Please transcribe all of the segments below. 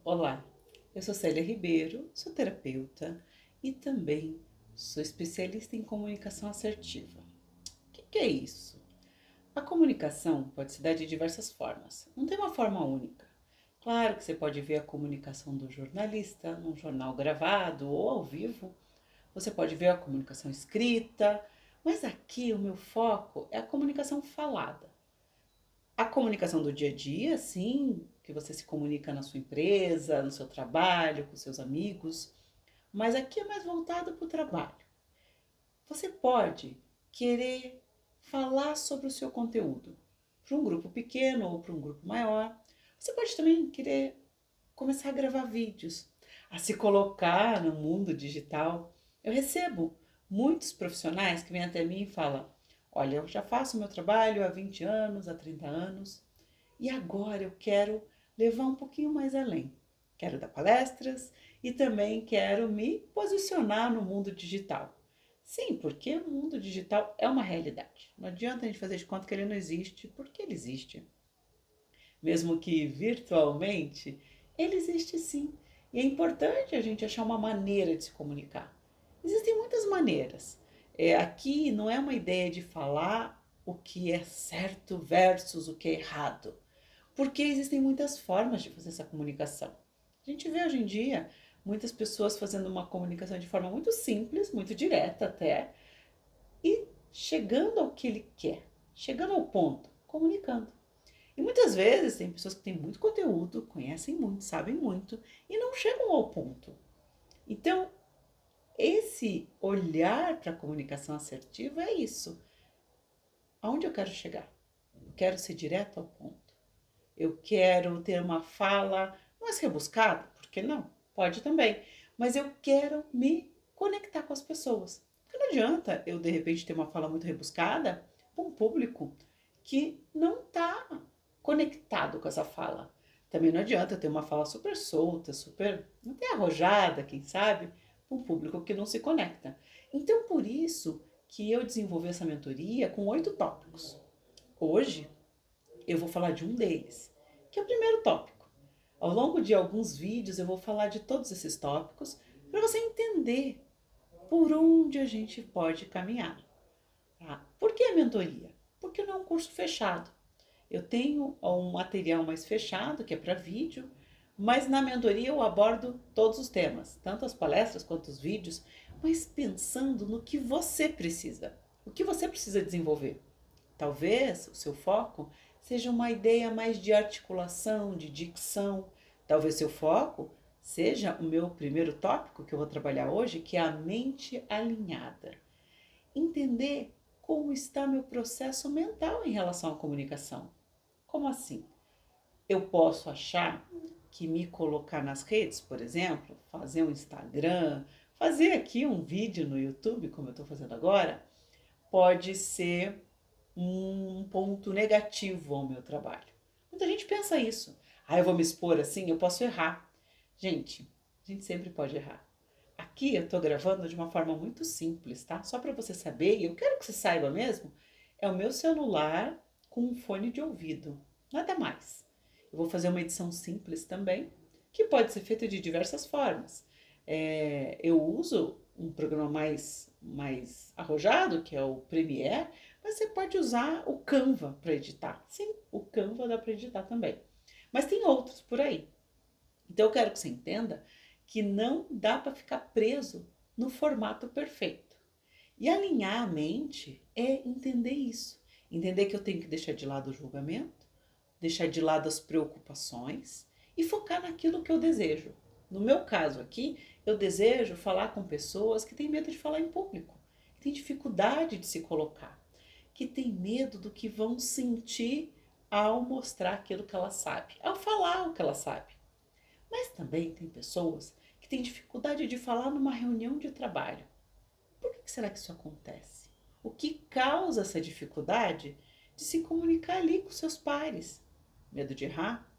Olá, eu sou Célia Ribeiro, sou terapeuta e também sou especialista em comunicação assertiva. O que é isso? A comunicação pode se dar de diversas formas, não tem uma forma única. Claro que você pode ver a comunicação do jornalista num jornal gravado ou ao vivo, você pode ver a comunicação escrita, mas aqui o meu foco é a comunicação falada. A comunicação do dia a dia, sim, que você se comunica na sua empresa, no seu trabalho, com seus amigos, mas aqui é mais voltado para o trabalho. Você pode querer falar sobre o seu conteúdo para um grupo pequeno ou para um grupo maior. Você pode também querer começar a gravar vídeos, a se colocar no mundo digital. Eu recebo muitos profissionais que vêm até mim e falam: Olha, eu já faço meu trabalho há 20 anos, há 30 anos, e agora eu quero levar um pouquinho mais além. Quero dar palestras e também quero me posicionar no mundo digital. Sim, porque o mundo digital é uma realidade. Não adianta a gente fazer de conta que ele não existe, porque ele existe. Mesmo que virtualmente, ele existe sim. E é importante a gente achar uma maneira de se comunicar. Existem muitas maneiras. Aqui não é uma ideia de falar o que é certo versus o que é errado, porque existem muitas formas de fazer essa comunicação. A gente vê hoje em dia muitas pessoas fazendo uma comunicação de forma muito simples, muito direta até, e chegando ao que ele quer, chegando ao ponto, comunicando. E muitas vezes tem pessoas que têm muito conteúdo, conhecem muito, sabem muito e não chegam ao ponto. Então, esse olhar para a comunicação assertiva é isso. Aonde eu quero chegar? Eu quero ser direto ao ponto. Eu quero ter uma fala mais rebuscada, por que não? Pode também. Mas eu quero me conectar com as pessoas. Porque não adianta eu, de repente, ter uma fala muito rebuscada para um público que não está conectado com essa fala. Também não adianta eu ter uma fala super solta, super até arrojada, quem sabe, para um público que não se conecta. Então, por isso que eu desenvolvi essa mentoria com 8 tópicos. Hoje, eu vou falar de um deles, que é o primeiro tópico. Ao longo de alguns vídeos eu vou falar de todos esses tópicos para você entender por onde a gente pode caminhar. Tá? Por que a mentoria? Porque não é um curso fechado. Eu tenho um material mais fechado, que é para vídeo, mas na mentoria eu abordo todos os temas, tanto as palestras quanto os vídeos, mas pensando no que você precisa, o que você precisa desenvolver. Talvez o seu foco seja uma ideia mais de articulação, de dicção. Talvez seu foco seja o meu primeiro tópico que eu vou trabalhar hoje, que é a mente alinhada. Entender como está meu processo mental em relação à comunicação. Como assim? Eu posso achar que me colocar nas redes, por exemplo, fazer um Instagram, fazer aqui um vídeo no YouTube, como eu estou fazendo agora, pode ser um ponto negativo ao meu trabalho. Muita gente pensa isso. Ah, eu vou me expor assim, eu posso errar. Gente, a gente sempre pode errar. Aqui eu tô gravando de uma forma muito simples, tá? Só para você saber, e eu quero que você saiba mesmo, é o meu celular com um fone de ouvido, nada mais. Eu vou fazer uma edição simples também, que pode ser feita de diversas formas. Eu uso um programa mais arrojado, que é o Premiere, mas você pode usar o Canva para editar. Sim, o Canva dá para editar também. Mas tem outros por aí. Então eu quero que você entenda que não dá para ficar preso no formato perfeito. E alinhar a mente é entender isso. Entender que eu tenho que deixar de lado o julgamento, deixar de lado as preocupações e focar naquilo que eu desejo. No meu caso aqui, eu desejo falar com pessoas que têm medo de falar em público, que têm dificuldade de se colocar, que têm medo do que vão sentir ao mostrar aquilo que ela sabe, ao falar o que ela sabe. Mas também tem pessoas que têm dificuldade de falar numa reunião de trabalho. Por que será que isso acontece? O que causa essa dificuldade de se comunicar ali com seus pares? Medo de errar?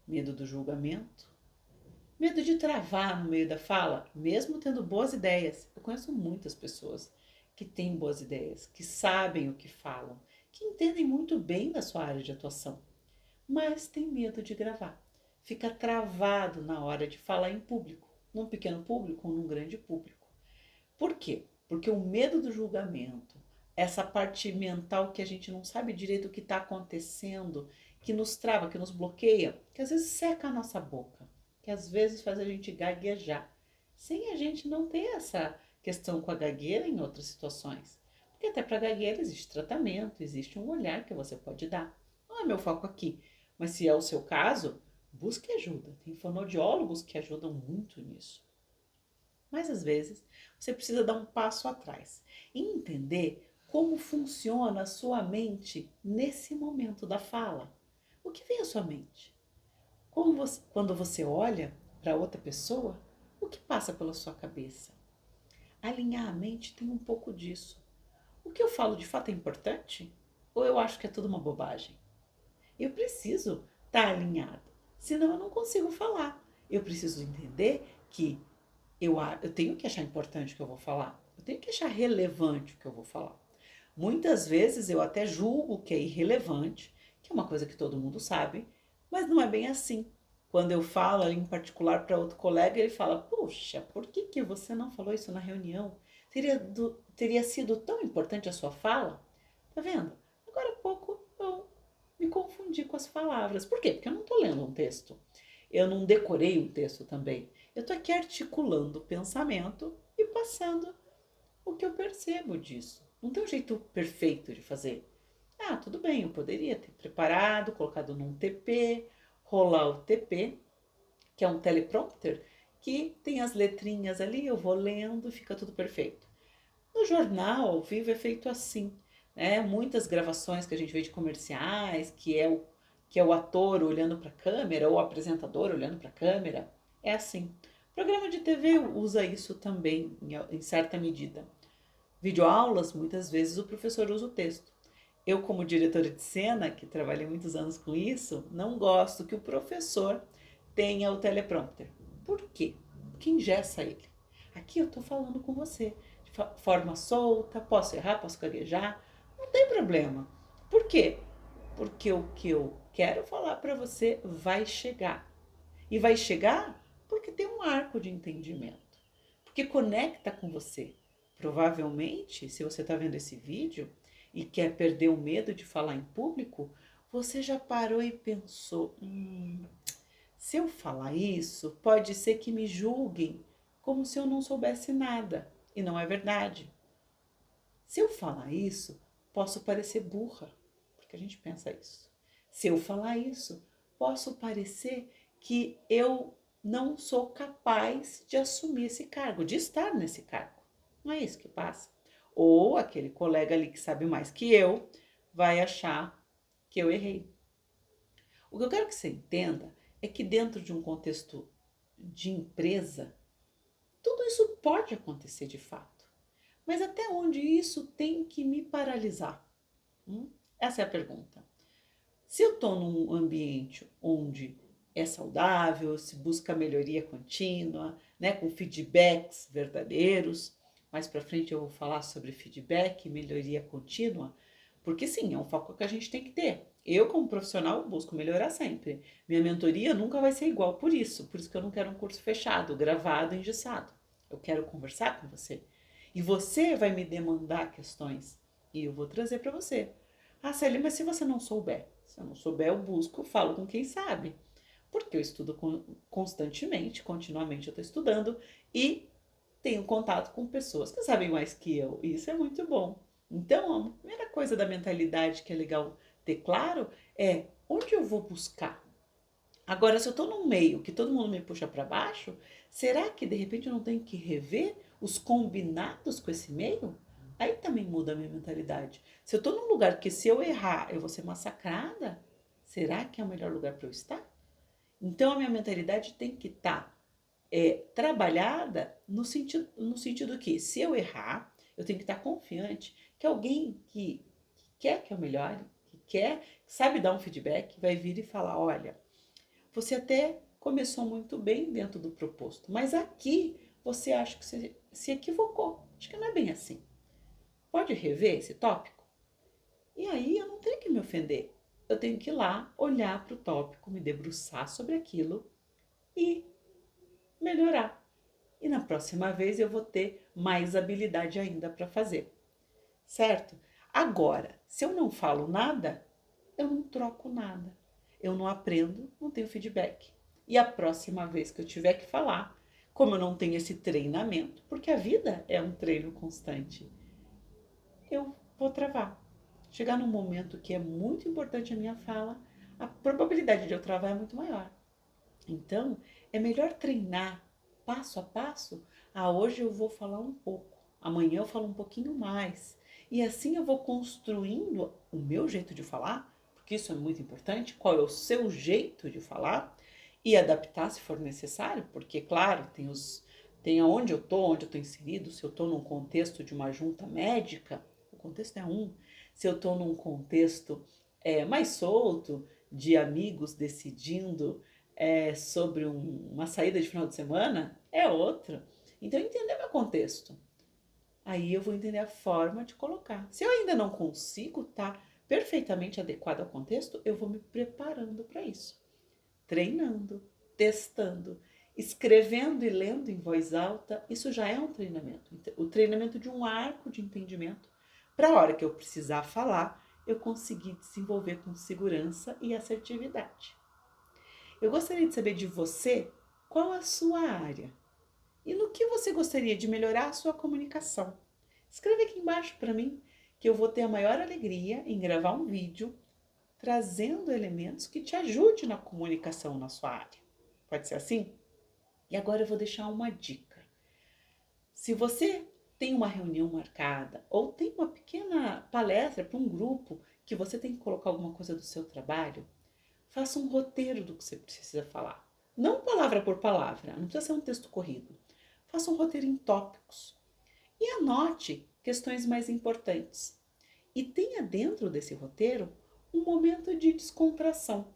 Medo do julgamento? Medo de travar no meio da fala, mesmo tendo boas ideias. Eu conheço muitas pessoas que têm boas ideias, que sabem o que falam, que entendem muito bem da sua área de atuação, mas têm medo de gravar. fica travado na hora de falar em público, num pequeno público ou num grande público. Por quê? Porque o medo do julgamento, essa parte mental que a gente não sabe direito o que está acontecendo, que nos trava, que nos bloqueia, que às vezes seca a nossa boca, que às vezes faz a gente gaguejar, sem a gente não ter essa questão com a gagueira em outras situações. Porque até para gagueira existe tratamento, existe um olhar que você pode dar. Não é meu foco aqui, mas se é o seu caso, busque ajuda. Tem fonoaudiólogos que ajudam muito nisso. Mas às vezes você precisa dar um passo atrás e entender como funciona a sua mente nesse momento da fala. O que vem à sua mente? Quando você olha para outra pessoa, o que passa pela sua cabeça? Alinhar a mente tem um pouco disso. O que eu falo de fato é importante? Ou eu acho que é tudo uma bobagem? Eu preciso estar alinhado, senão eu não consigo falar. Eu preciso entender que eu tenho que achar importante o que eu vou falar. Eu tenho que achar relevante o que eu vou falar. Muitas vezes eu até julgo que é irrelevante, que é uma coisa que todo mundo sabe, mas não é bem assim. Quando eu falo ali em particular para outro colega, ele fala: Puxa, por que, que você não falou isso na reunião? Teria sido tão importante a sua fala? Tá vendo? Agora há pouco eu me confundi com as palavras. Por quê? Porque eu não estou lendo um texto. Eu não decorei um texto também. Eu estou aqui articulando o pensamento e passando o que eu percebo disso. Não tem um jeito perfeito de fazer. Ah, tudo bem, eu poderia ter preparado, colocado num TP, rolar o TP, que é um teleprompter, que tem as letrinhas ali, eu vou lendo e fica tudo perfeito. No jornal, ao vivo, é feito assim, né? Muitas gravações que a gente vê de comerciais, que é o ator olhando para a câmera, ou o apresentador olhando para a câmera, é assim. O programa de TV usa isso também, em certa medida. Videoaulas, muitas vezes o professor usa o texto. Eu, como diretora de cena, que trabalhei muitos anos com isso, não gosto que o professor tenha o teleprompter. Por quê? Porque engessa ele. Aqui eu estou falando com você de forma solta, posso errar, posso gaguejar, não tem problema. Por quê? Porque o que eu quero falar para você vai chegar. E vai chegar porque tem um arco de entendimento. Porque conecta com você. Provavelmente, se você está vendo esse vídeo e quer perder o medo de falar em público, você já parou e pensou: se eu falar isso, pode ser que me julguem como se eu não soubesse nada. E não é verdade. Se eu falar isso, posso parecer burra, porque a gente pensa isso. Se eu falar isso, posso parecer que eu não sou capaz de assumir esse cargo, de estar nesse cargo. Não é isso que passa. Ou aquele colega ali que sabe mais que eu vai achar que eu errei. O que eu quero que você entenda é que dentro de um contexto de empresa, tudo isso pode acontecer de fato. Mas até onde isso tem que me paralisar? Essa é a pergunta. Se eu estou num ambiente onde é saudável, se busca melhoria contínua, né, com feedbacks verdadeiros, mais para frente eu vou falar sobre feedback e melhoria contínua, porque sim, é um foco que a gente tem que ter. Eu, como profissional, busco melhorar sempre. Minha mentoria nunca vai ser igual por isso que eu não quero um curso fechado, gravado, engessado. Eu quero conversar com você. E você vai me demandar questões e eu vou trazer para você. Ah, Célia, mas se você não souber? Se eu não souber, eu busco, falo com quem sabe. Porque eu estudo constantemente, continuamente eu estou estudando e tenho contato com pessoas que sabem mais que eu. E isso é muito bom. Então, a primeira coisa da mentalidade que é legal ter claro é onde eu vou buscar. Agora, se eu estou num meio que todo mundo me puxa para baixo, será que de repente eu não tenho que rever os combinados com esse meio? Aí também muda a minha mentalidade. Se eu estou num lugar que se eu errar eu vou ser massacrada, será que é o melhor lugar para eu estar? Então a minha mentalidade tem que estar trabalhada no sentido que se eu errar, eu tenho que estar confiante que alguém que quer que eu melhore, que sabe dar um feedback, vai vir e falar: olha, você até começou muito bem dentro do proposto, mas aqui você acha que você se equivocou. Acho que não é bem assim. Pode rever esse tópico? E aí eu não tenho que me ofender. eu tenho que ir lá, olhar para o tópico, me debruçar sobre aquilo e melhorar. E na próxima vez eu vou ter mais habilidade ainda para fazer, certo? Agora, se eu não falo nada, eu não troco nada. Eu não aprendo, não tenho feedback. E a próxima vez que eu tiver que falar, como eu não tenho esse treinamento, porque a vida é um treino constante, eu vou travar. Chegar num momento que é muito importante a minha fala, a probabilidade de eu travar é muito maior. Então, é melhor treinar passo a passo. Ah, hoje eu vou falar um pouco, amanhã eu falo um pouquinho mais. E assim eu vou construindo o meu jeito de falar, porque isso é muito importante, qual é o seu jeito de falar, e adaptar se for necessário, porque, claro, tem aonde onde eu estou inserido, se eu estou num contexto de uma junta médica, o contexto é um, se eu estou num contexto mais solto, de amigos decidindo sobre uma saída de final de semana, é outro. Então, entender meu contexto. Aí eu vou entender a forma de colocar. Se eu ainda não consigo estar perfeitamente adequado ao contexto, eu vou me preparando para isso. Treinando, testando, escrevendo e lendo em voz alta, isso já é um treinamento. O treinamento de um arco de entendimento para a hora que eu precisar falar, eu conseguir desenvolver com segurança e assertividade. Eu gostaria de saber de você qual a sua área e no que você gostaria de melhorar a sua comunicação. Escreve aqui embaixo para mim que eu vou ter a maior alegria em gravar um vídeo trazendo elementos que te ajudem na comunicação na sua área. Pode ser assim? E agora eu vou deixar uma dica. Se você tem uma reunião marcada ou tem uma pequena palestra para um grupo que você tem que colocar alguma coisa do seu trabalho, faça um roteiro do que você precisa falar. Não palavra por palavra, não precisa ser um texto corrido. Faça um roteiro em tópicos e anote questões mais importantes. E tenha dentro desse roteiro um momento de descontração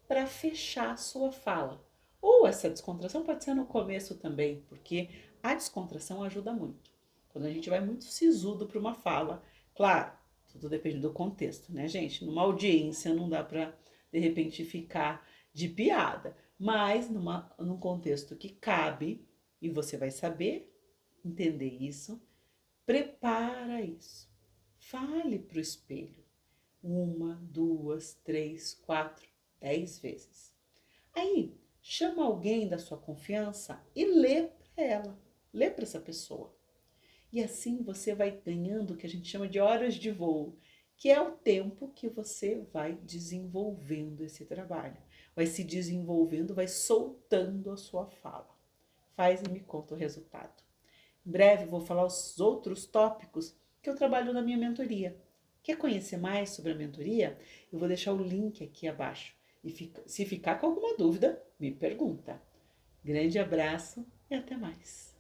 para fechar a sua fala. Ou essa descontração pode ser no começo também, porque a descontração ajuda muito. Quando a gente vai muito sisudo para uma fala, claro, tudo depende do contexto, né, gente? Numa audiência não dá para de repente ficar de piada, mas num contexto que cabe e você vai saber entender isso, prepara isso. Fale para o espelho. 1, 2, 3, 4, 10 vezes. Aí, chama alguém da sua confiança e lê para ela. Lê para essa pessoa. E assim você vai ganhando o que a gente chama de horas de voo, que é o tempo que você vai desenvolvendo esse trabalho. Vai se desenvolvendo, vai soltando a sua fala. Faz e me conta o resultado. Em breve vou falar os outros tópicos que eu trabalho na minha mentoria. Quer conhecer mais sobre a mentoria? Eu vou deixar o link aqui abaixo. E se ficar com alguma dúvida, me pergunta. Grande abraço e até mais.